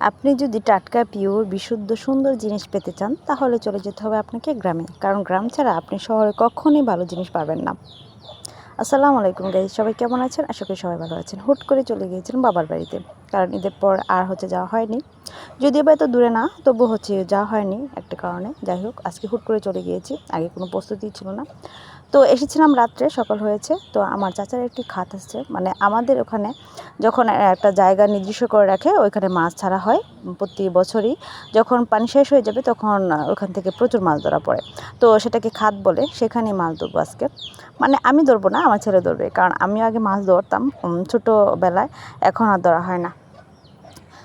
আপনি যদি টাটকা পিওর বিশুদ্ধ সুন্দর জিনিস পেতে চান তাহলে চলে যেতে হবে আপনাকে গ্রামে, কারণ গ্রাম ছাড়া আপনি শহরে কখনোই ভালো জিনিস পাবেন না। আসসালামু আলাইকুম গাইস, সবাই কেমন আছেন? আশা করি সবাই ভালো আছেন। হুট করে চলে গিয়েছিলাম বাবার বাড়িতে, কারণ ঈদের পর আর যাওয়া হয়নি। যদিও বা এত দূরে না, তবু যাওয়া হয়নি একটা কারণে। যাই হোক, আজকে হুট করে চলে গিয়েছি, আগে কোনো প্রস্তুতি ছিল না। তো এসেছিলাম রাত্রে, সকাল হয়েছে। তো আমার চাচার একটি খাত আছে, মানে আমাদের ওখানে যখন একটা জায়গা নির্দিষ্ট করে রাখে ওইখানে মাছ ছাড়া হয় প্রতি বছরই। যখন পানি শেষ হয়ে যাবে তখন ওখান থেকে প্রচুর মাছ ধরা পড়ে। তো সেটাকে খাত বলে, সেখানেই মাছ ধরবো আজকে। মানে আমি ধরবো না, আমার ছেলে ধরবে, কারণ আমি আগে মাছ ধরতাম ছোটোবেলায়, এখন আর ধরা হয় না।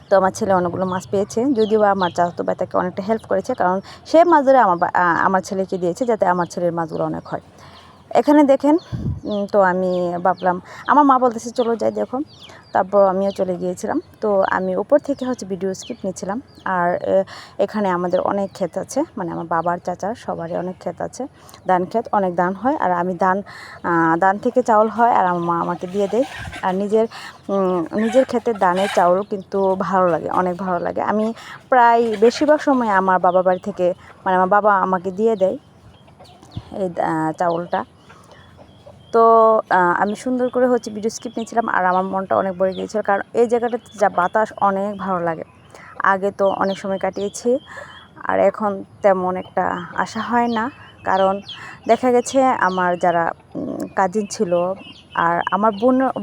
তো আমার ছেলে অনেকগুলো মাছ পেয়েছে, যদিও আমার চাচাতো ভাই তাকে অনেকটা হেল্প করেছে, কারণ সে মাছ ধরে আমার ছেলেকে দিয়েছে যাতে আমার ছেলের মাছগুলো অনেক হয়। এখানে দেখেন, তো আমি ভাবলাম, আমার মা বলতেছে চলো যাই দেখো। তারপর আমিও চলে গিয়েছিলাম। তো আমি উপর থেকে ভিডিও স্ক্রিপ্ট নিচ্ছিলাম। আর এখানে আমাদের অনেক ক্ষেত আছে, মানে আমার বাবার চাচার সবারই অনেক ক্ষেত আছে, ধান ক্ষেত, অনেক ধান হয়। আর আমি ধান থেকে চাউল হয় আর আমার মা আমাকে দিয়ে দেয়। আর নিজের ক্ষেতের ধানের চাউল কিন্তু ভালো লাগে, অনেক ভালো লাগে। আমি প্রায় বেশিরভাগ সময় আমার বাবার বাড়ি থেকে, মানে আমার বাবা আমাকে দিয়ে দেয় এই চাউলটা। তো আমি সুন্দর করে ভিডিও স্ক্রিপ্ট নিয়েছিলাম, আর আমার মনটা অনেক ভরে গিয়েছিল, কারণ এই জায়গাটাতে যা বাতাস অনেক ভালো লাগে। আগে তো অনেক সময় কাটিয়েছি, আর এখন তেমন একটা আশা হয় না, কারণ দেখা গেছে আমার যারা কাজিন ছিল, আর আমার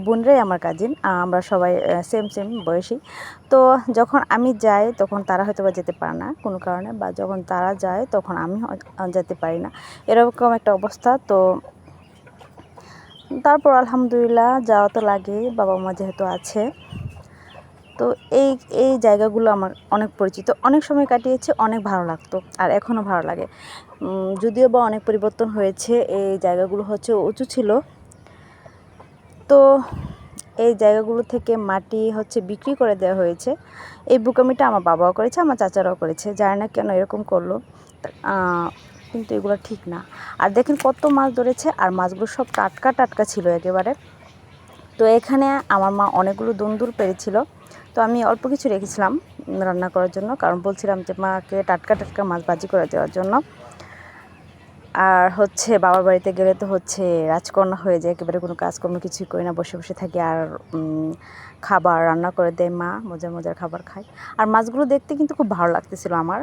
বোনরাই আমার কাজিন, আমরা সবাই সেম বয়সী। তো যখন আমি যাই তখন তারা হয়তো বা যেতে পারে না কোনো কারণে, বা যখন তারা যায় তখন আমি যেতে পারি না, এরকম একটা অবস্থা। তো তারপর আলহামদুলিল্লাহ যাওয়া তো লাগে, বাবা মা যেহেতু আছে। তো এই এই জায়গাগুলো আমার অনেক পরিচিত, অনেক সময় কাটিয়েছে, অনেক ভালো লাগতো, আর এখনও ভালো লাগে। যদিও বা অনেক পরিবর্তন হয়েছে, এই জায়গাগুলো উঁচু ছিল। তো এই জায়গাগুলো থেকে মাটি বিক্রি করে দেওয়া হয়েছে। এই বোকামিটা আমার বাবাও করেছে, আমার চাচারাও করেছে, জানি না কেন এরকম করলো, কিন্তু এগুলো ঠিক না। আর দেখেন কত মাছ ধরেছে, আর মাছগুলো সব টাটকা টাটকা ছিল একেবারে। তো এখানে আমার মা অনেকগুলো দুন্দুল পেরেছিল, তো আমি অল্প কিছু রেখেছিলাম রান্না করার জন্য, কারণ বলছিলাম যে মাকে টাটকা টাটকা মাছ ভাজি করে দেওয়ার জন্য। আর বাবার বাড়িতে গেলে তো রাজকন্যা হয়ে যায়, একেবারে কোনো কাজকর্ম কিছুই করি না, বসে বসে থাকি, আর খাবার রান্না করে দেয় মা, মজার মজার খাবার খাই। আর মাছগুলো দেখতে কিন্তু খুব ভালো লাগতেছিল আমার।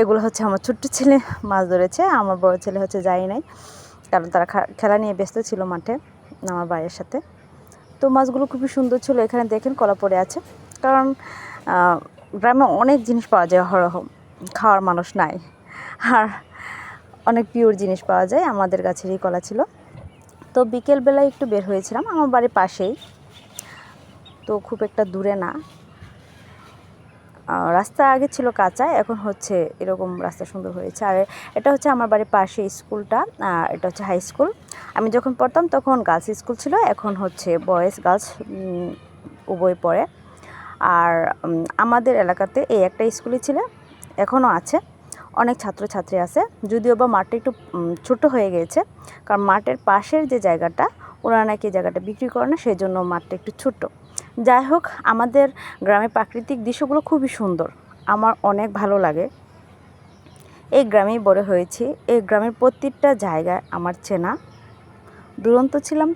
এগুলো আমার ছোট্ট ছেলে মাছ ধরেছে, আমার বড় ছেলে যায় নাই, কারণ তারা খেলা নিয়ে ব্যস্ত ছিল মাঠে আমার ভাইয়ের সাথে। তো মাছগুলো খুবই সুন্দর ছিল। এখানে দেখেন কলা পড়ে আছে, কারণ গ্রামে অনেক জিনিস পাওয়া যায় হরহ, খাওয়ার মানুষ নাই, আর অনেক পিওর জিনিস পাওয়া যায়। আমাদের গাছেরই কলা ছিল। তো বিকেলবেলায় একটু বের হয়েছিলাম, আমার বাড়ির পাশেই, তো খুব একটা দূরে না। রাস্তা আগে ছিল কাঁচা, এখন এরকম রাস্তা সুন্দর হয়েছে। আর এটা আমার বাড়ির পাশে স্কুলটা, এটা হাই স্কুল। আমি যখন পড়তাম তখন গার্লস স্কুল ছিল, এখন বয়েজ গার্লস উভয় পড়ে। আর আমাদের এলাকাতে এই একটা স্কুলই ছিল, এখনও আছে, অনেক ছাত্রছাত্রী আছে। যদিও বা মাঠটা একটু ছোট হয়ে গিয়েছে, কারণ মাঠের পাশের যে জায়গাটা, ওরা নাকি জায়গাটা বিক্রি করে না, সেই জন্য মাঠটা একটু ছোট। যাই হোক, আমাদের গ্রামের প্রাকৃতিক দৃশ্যগুলো খুবই সুন্দর, আমার অনেক ভালো লাগে। এই গ্রামেই বড় হয়েছি, এই গ্রামের প্রত্যেকটা জায়গায় আমার চেনা। দুরন্ত ছিলাম।